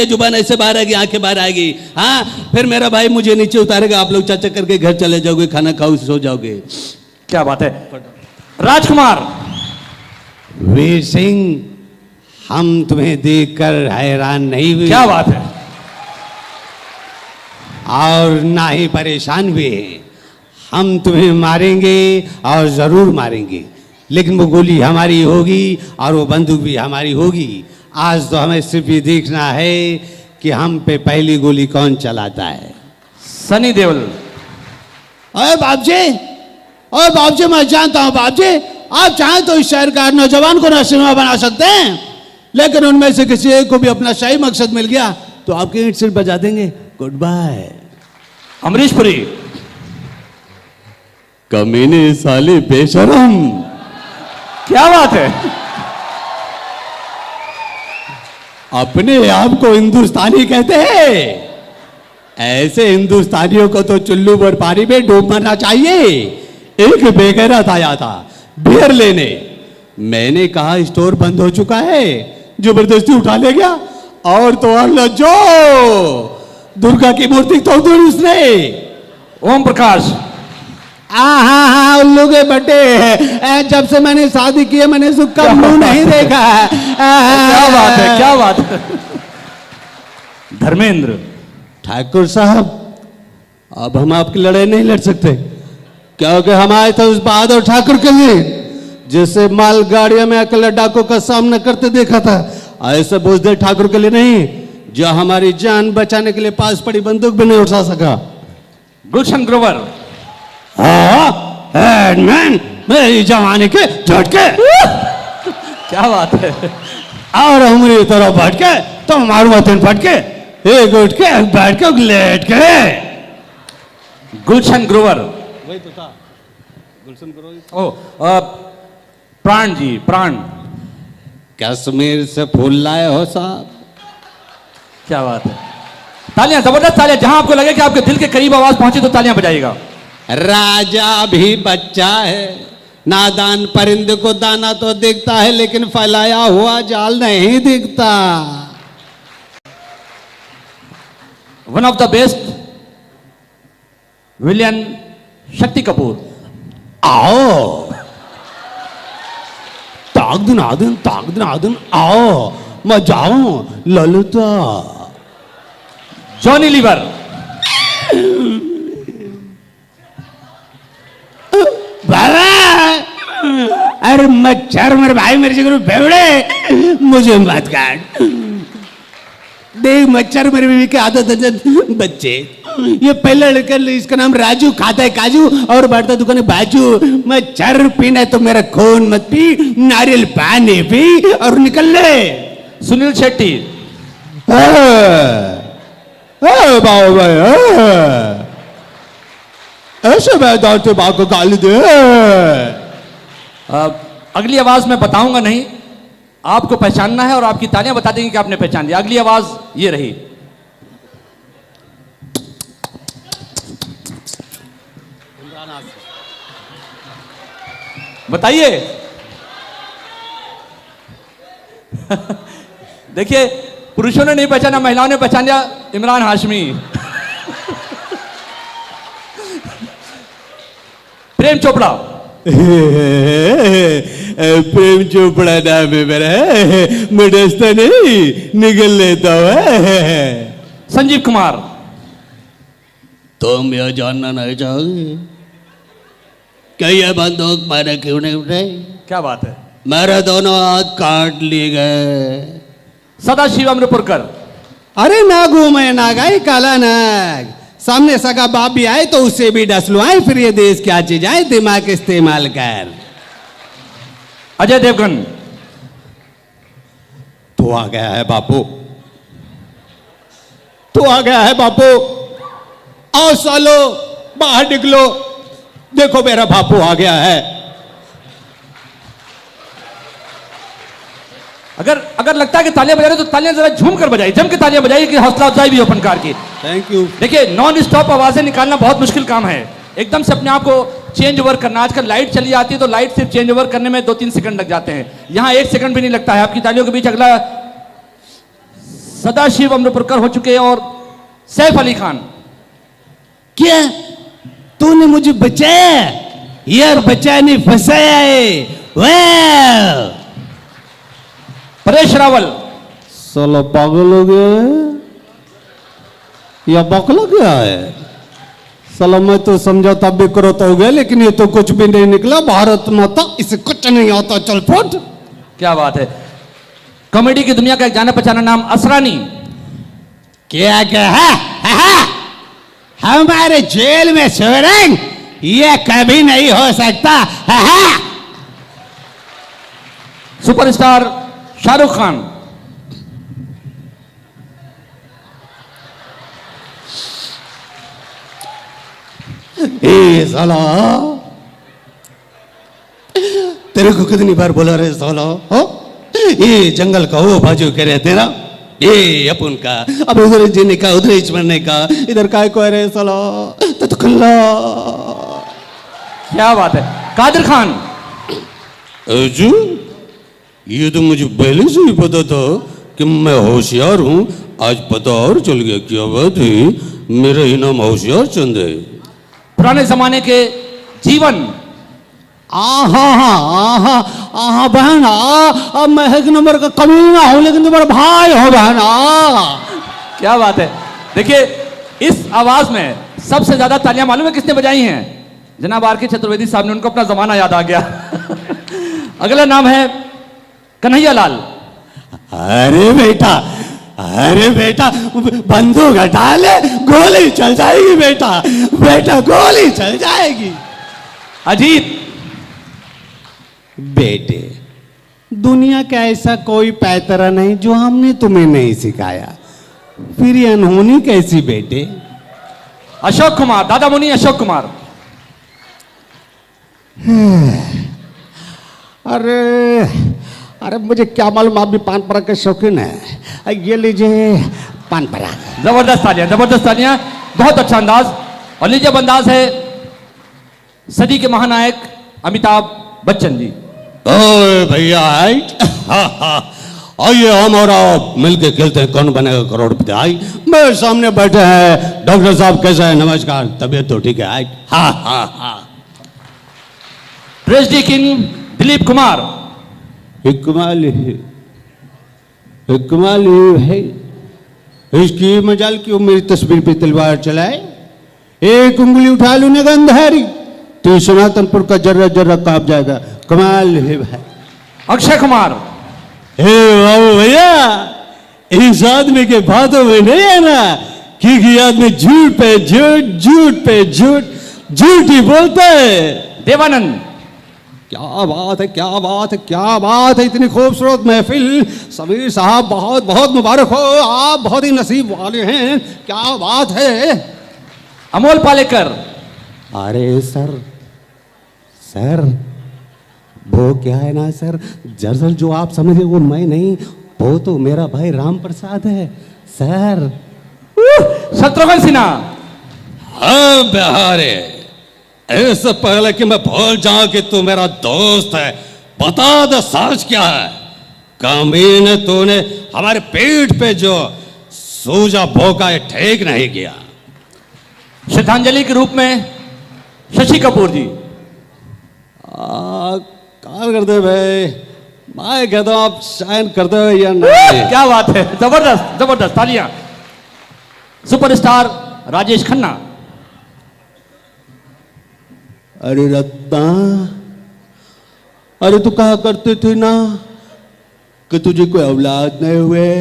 जुबान ऐसे बाहर आएगी, आंखें बाहर आएगी। हाँ, फिर मेरा भाई मुझे नीचे उतारेगा, आप लोग चाचा करके घर चले जाओगे, खाना खाओ, सो जाओगे। क्या बात है। राजकुमार वीर सिंह, हम तुम्हें देखकर हैरान नहीं हुए। क्या बात है। और ना ही परेशान हुए हैं। हम तुम्हें मारेंगे और जरूर मारेंगे, लेकिन वो गोली हमारी होगी और वो बंदूक भी हमारी होगी। आज तो हमें सिर्फ ये देखना है कि हम पे पहली गोली कौन चलाता है। सनी देओल। अरे बाप जी, मैं जानता हूँ बाप जी, आप चाहें तो इस शहर का नौजवान को नौसिमा बना सकते हैं, लेकिन उनमें से किसी एक को भी अपना सही मकसद मिल गया तो आपके ईंट सिर बजा देंगे। Good bye. अमरीश पुरी। कमीने साले बेशरम। क्या बात है। अपने आप को हिंदुस्तानी कहते हैं, ऐसे हिंदुस्तानियों को तो चुल्लू पर पानी में डूब मरना चाहिए। एक बेगैरत आया था बियर लेने, मैंने कहा स्टोर बंद हो चुका है, जबरदस्ती उठा ले गया और तो और लज्जो दुर्गा की मूर्ति तोड़ दी उसने। ओम प्रकाश। हाँ, उल्लू के बटे, जब से मैंने शादी की है मैंने उसका मुंह नहीं देखा है। क्या बात है, क्या बात है। धर्मेंद्र। ठाकुर साहब, अब हम आपकी लड़ाई नहीं लड़ सकते, क्योंकि हम आए थे उस बहादुर ठाकुर के लिए जिसे मालगाड़ियों में अकेले डाकों का सामना करते देखा था। ऐसे बुजदिल ठाकुर के लिए नहीं जो हमारी जान बचाने के लिए पास पड़ी बंदूक भी नहीं उठा सका। गुलशन ग्रोवर। हेडमैन, मेरी जवानी के झटके। क्या बात है। और हमारी तरफ भटके तो मारूंगा तीन फटके, एक उठ के एक बैठ के लेट के। गुलशन ग्रोवर। वही तो था, गुलशन ग्रोवर। ओ प्राण जी, प्राण। कश्मीर से फूल लाए हो साहब। क्या बात है। तालियां, जबरदस्त तालियां। जहां आपको लगे कि आपके दिल के करीब आवाज पहुंचे तो तालियां बजाइएगा। राजा भी बच्चा है, नादान परिंदे को दाना तो दिखता है लेकिन फैलाया हुआ जाल नहीं दिखता। One of the best विलियन Shakti Kapoor. आओ ताकदिन आओ मजाओ ललिता। Johnny liver. अरे मच्छर मेरे भाई, मेरे जिगर बेवड़े, मुझे मत काट। देख मच्छर मेरे बीवी की आदत है। बच्चे, ये पहला लड़का, इसका नाम राजू, खाता है काजू और बैठता दुकान बाजू। मच्छर पीना है तो मेरा खून मत पी, नारियल पानी पी और निकल ले। सुनील शेट्टी। ऐसे मैदान से बाग को गाली दे। अगली आवाज मैं बताऊंगा नहीं, आपको पहचानना है और आपकी तालियां बता देंगे कि आपने पहचान लिया। अगली आवाज ये रही। बताइए। देखिए, पुरुषों ने नहीं पहचाना, महिलाओं ने पहचान लिया। इमरान हाशमी। प्रेम चोपड़ा। प्रेम चोपड़ा नाम है मेरा, मैं डरता नहीं, निकल लेता है। संजीव कुमार। तुम यह जानना नहीं चाहोगे क्या यह बंदूक मैंने क्यों नहीं उठाई? क्या बात है। मेरे दोनों हाथ काट लिए गए। सदाशिव अमृतपुरकर। अरे नागू मैं नागाई काला नाग, सामने सगा बाप भी आए तो उसे भी डस लो आए, फिर ये देश क्या चीज आए, दिमाग इस्तेमाल कर। अजय देवगन। तो आ गया है बापू, तो आ गया है बापू। आओ सालो बाहर निकलो, देखो मेरा बापू आ गया है। अगर लगता है कि तालियां बजा रहे तो तालियां जरा झूम कर बजाइए, जम के तालियां बजाइए कि हौसला अफजाई भी हो फनकार की। Thank you. देखिए, नॉन स्टॉप आवाजें निकालना बहुत मुश्किल काम है। एकदम से अपने आप को चेंज ओवर करना। आजकल लाइट चली जाती है तो लाइट सिर्फ चेंज ओवर करने में 2-3 सेकंड लग जाते हैं, यहां 1 सेकंड भी नहीं लगता है। आपकी तालियों के बीच अगला सदाशिव अमृतपुरकर हो चुके और सैफ अली खान। क्या तूने मुझे बचाया यार? बचाने फंसाया है। वाह! परेश रावल। साला पागल हो गया है या बकला गया है? साला मैं तो समझा तब भी करो तो हो गया, लेकिन ये तो कुछ भी नहीं निकला। भारत माता, इसे कुछ नहीं आता। चल फुट। क्या बात है। कॉमेडी की दुनिया का एक जाना पहचाना नाम असरानी। क्या क्या है? हमारे जेल में सुरंग, ये कभी नहीं हो सकता। सुपरस्टार शाहरुख खान। ए साला, तेरे को कितनी बार बोला रे साला? हो ये जंगल का वो बाजू कह रहे तेरा, ये अपन का, अब उधर जीने का, उधर ही मरने का, इधर काय को रे साला? तो खल्ला। क्या बात है। कादिर खान। अजू, ये तो मुझे पहले से ही पता था कि मैं होशियार हूँ। आज पता और चल गया। क्या बात है? मेरा इनाम होशियार चंद है। पुराने जमाने के जीवन। आहा बहन, मैं एक नंबर का कमीना हूं, लेकिन तुम्हारा भाई हो बहन। क्या बात है। देखिए, इस आवाज में सबसे ज्यादा तालियां मालूम है किसने बजाई हैं? जनाब आर के चतुर्वेदी साहब ने। उनको अपना जमाना याद आ गया। अगला नाम है कन्हैया लाल। अरे बेटा, बंदूक हटा ले, गोली चल जाएगी बेटा गोली चल जाएगी। अजीत। बेटे, दुनिया का ऐसा कोई पैतरा नहीं जो हमने तुम्हें नहीं सिखाया। फिर ये अनहोनी कैसी बेटे? अशोक कुमार। दादा मुनि अशोक कुमार। अरे मुझे क्या मालूम, आप भी पान पराग के शौकीन है। ये लीजिए पान पराग। जबरदस्त तालियां, जबरदस्त तालियां। बहुत अच्छा अंदाज। और लीजिए अब अंदाज है सदी के महानायक अमिताभ बच्चन जी। ओए भैया, आइए हम और आप मिलके खेलते हैं कौन बनेगा करोड़पति। आई मेरे सामने बैठे हैं डॉक्टर साहब। कैसा है? नमस्कार। तबीयत तो ठीक है? आई हा। Tragedy king Dilip Kumar. कमाल है इसकी मजाल क्यों मेरी तस्वीर पे तलवार चलाए? एक उंगली उठा लू ना गंधारी तो सनातनपुर का जर्रा जर्रा कांप जाएगा। कमाल है भाई। अक्षय कुमार। हे बाबू भैया, इस आदमी के बातों में नहीं है ना, क्योंकि आदमी झूठ पे झूठ ही बोलता है। देवानंद। क्या बात है। इतनी खूबसूरत महफिल। समीर साहब, बहुत बहुत मुबारक हो। आप बहुत ही नसीब वाले हैं। क्या बात है। अमोल पालेकर। अरे सर वो क्या है ना सर, दरअसल जो आप समझे वो मैं नहीं, वो तो मेरा भाई राम प्रसाद है सर। शत्रुघ्न सिन्हा। हाँ बिहारी, इससे पहले कि मैं भूल जाऊं कि तू मेरा दोस्त है, बता दे सच क्या है। कामीने तूने हमारे पीठ पे जो सूजा भोंका है ठीक नहीं किया। श्रद्धांजलि के रूप में शशि कपूर जी। कॉल कर दे भाई, मैं कहता हूं आप साइन कर दो या नहीं। क्या बात है। जबरदस्त जबरदस्त तालियां। सुपरस्टार राजेश खन्ना। अरे रत्ना, अरे तू कहा करते थे ना कि तुझे कोई औलाद नहीं हुए,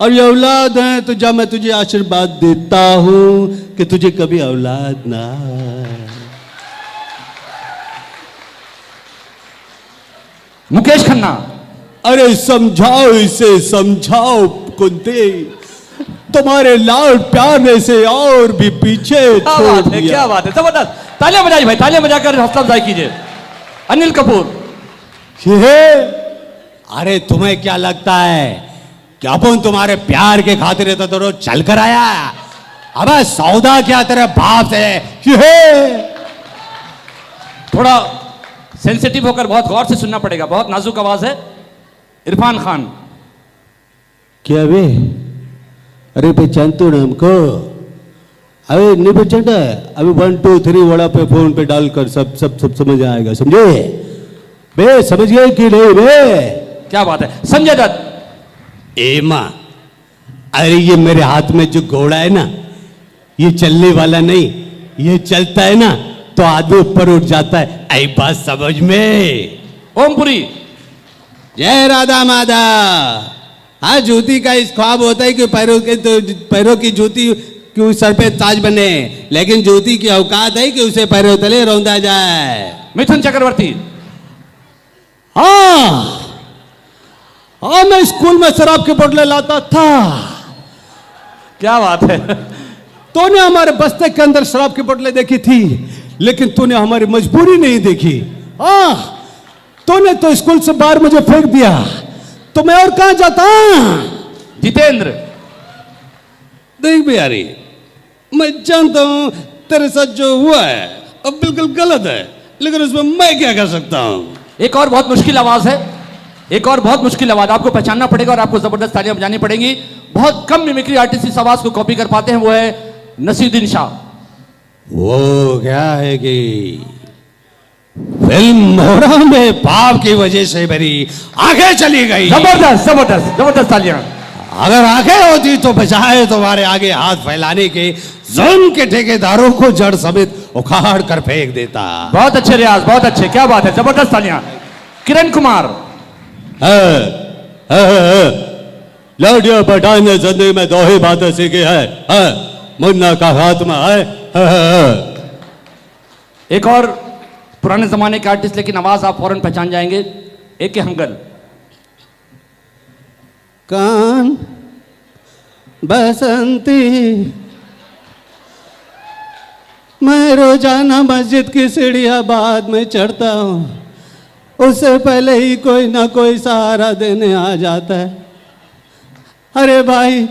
और ये औलाद है तो जब मैं तुझे आशीर्वाद देता हूं कि तुझे कभी औलाद ना। मुकेश खन्ना। अरे समझाओ इसे, समझाओ कुंती, तुम्हारे लाड प्यार में से और भी पीछे छोड़ दिया। क्या बात है। जबरदस्त। तालियां बजाइए भाई, तालियां बजाकर हौसला अफजाई कीजिए। अनिल कपूर। अरे तुम्हें क्या लगता है कि अपन तुम्हारे प्यार के खातिर तो रोज चल कर आया? अबे सौदा क्या तेरे बाप से। थोड़ा सेंसिटिव होकर बहुत गौर से सुनना पड़ेगा, बहुत नाजुक आवाज है। इरफान खान। क्या वे अरे पहचान तो ना हमको। अरे नहीं पहचाना, अभी 1 2 3 वड़ा पे फोन पे डालकर सब समझ आएगा, समझे बे? समझ गए कि नहीं बे? क्या बात है संजय दत्त। ए माँ, अरे ये मेरे हाथ में जो घोड़ा है ना, ये चलने वाला नहीं, ये चलता है ना तो आदमी ऊपर उठ जाता है। आई बात समझ में? ओमपुरी। जय राधा माधा। हाँ, जूती का इस ख्वाब होता है कि पैरों की जूती क्यों सर पे ताज बने, लेकिन जूती की औकात है कि उसे पैरों तले रौंदा जाए। मिथुन चक्रवर्ती। हाँ हाँ, मैं स्कूल में शराब के बोतलें लाता था। क्या बात है। तूने हमारे बस्ते के अंदर शराब की बोतलें देखी थी, लेकिन तूने हमारी मजबूरी नहीं देखी। हाँ, तूने तो स्कूल से बाहर मुझे फेंक दिया, तो मैं और कहां जाता? जितेंद्र। देख बिहारी, मैं जानता हूं तेरे साथ जो हुआ है अब बिल्कुल गलत है, लेकिन उसमें मैं क्या कर सकता हूं? एक और बहुत मुश्किल आवाज है, एक और बहुत मुश्किल आवाज, आपको पहचानना पड़ेगा और आपको जबरदस्त तालियां बजानी पड़ेंगी। बहुत कम मिमिक्री आर्टिस्ट इस आवाज को कॉपी कर पाते हैं, वो है नसीरुद्दीन शाह। वो क्या है कि फिल्म मोहरा में पाप की वजह से मेरी आंखें चली गई। जबरदस्त जबरदस्त जबरदस्त तालियां। अगर आंखें होती तो बचाए तुम्हारे आगे हाथ फैलाने के जुल्म के ठेकेदारों को जड़ समेत उखाड़ कर फेंक देता। बहुत अच्छे रियाज, बहुत अच्छे, क्या बात है, जबरदस्त तालियां। किरण कुमार। लौटिया पठान ने जिंदगी में 2 ही बातें सीखी है, मुन्ना का खात्मा है। एक और पुराने जमाने के आर्टिस्ट, लेकिन आवाज आप फौरन पहचान जाएंगे, AK हंगल। कान बसंती, मैं रोजाना मस्जिद की सीढ़ियां बाद में चढ़ता हूं, उससे पहले ही कोई ना कोई सहारा देने आ जाता है। अरे भाई,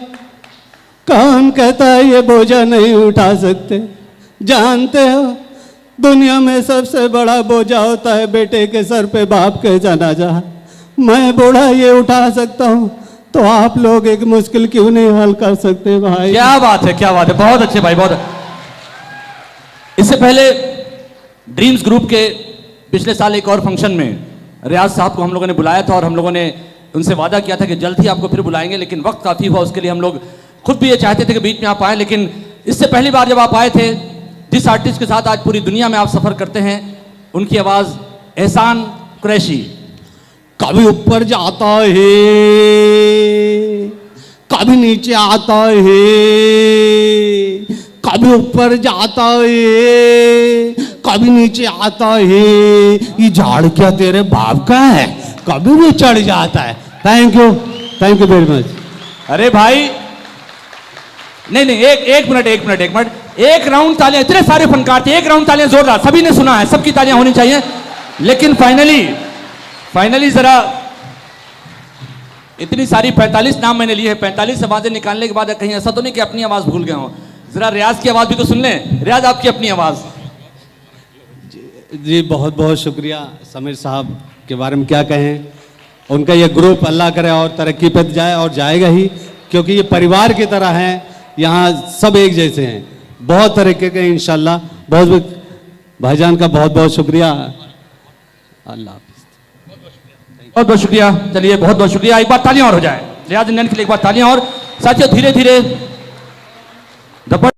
कौन कहता है ये बोझा नहीं उठा सकते? जानते हो, दुनिया में सबसे बड़ा बोझा होता है बेटे के सर पे बाप के जनाजा। मैं बूढ़ा ये उठा सकता हूँ, तो आप लोग एक मुश्किल क्यों नहीं हल कर सकते भाई? क्या बात है, क्या बात है, बहुत अच्छे भाई, बहुत। इससे पहले ड्रीम्स ग्रुप के पिछले साल एक और फंक्शन में रियाज साहब को हम लोगों ने बुलाया था और हम लोगों ने उनसे वादा किया था कि जल्द ही आपको फिर बुलाएंगे, लेकिन वक्त काफ़ी हुआ उसके लिए। हम लोग खुद भी ये चाहते थे कि बीच में आप आए, लेकिन इससे पहली बार जब आप आए थे, जिस आर्टिस्ट के साथ आज पूरी दुनिया में आप सफ़र करते हैं, उनकी आवाज़ एहसान कुरैशी। कभी ऊपर जाता है, कभी नीचे आता है, कभी ऊपर जाता है, कभी नीचे आता है। ये झाड़ क्या तेरे बाप का है? कभी भी चढ़ जाता है। Thank you very much. अरे भाई, नहीं नहीं, एक मिनट, एक राउंड तालियां, इतने सारे फनकार थे, एक राउंड तालियां जोरदार, सभी ने सुना है, सबकी तालियां होनी चाहिए। लेकिन फाइनली जरा इतनी सारी 45 नाम मैंने लिए हैं, 45 आवाजें निकालने के बाद कहीं ऐसा तो नहीं कि अपनी आवाज भूल गया हूं? जरा रियाज की आवाज भी तो सुन लें। रियाज, आपकी अपनी आवाज। जी बहुत बहुत शुक्रिया। समीर साहब के बारे में क्या कहें, उनका ये ग्रुप अल्लाह करे और तरक्की पर जाए, और जाएगा ही, क्योंकि ये परिवार की तरह हैं, यहाँ सब एक जैसे हैं, बहुत तरक्की के इंशाल्लाह। बहुत भाईजान का बहुत बहुत शुक्रिया। अल्लाह बहुत बहुत शुक्रिया। चलिए, बहुत बहुत शुक्रिया। एक बार तालियां और हो जाए रियाज इंडियन के लिए, एक बार तालियां और। साथियों, धीरे धीरे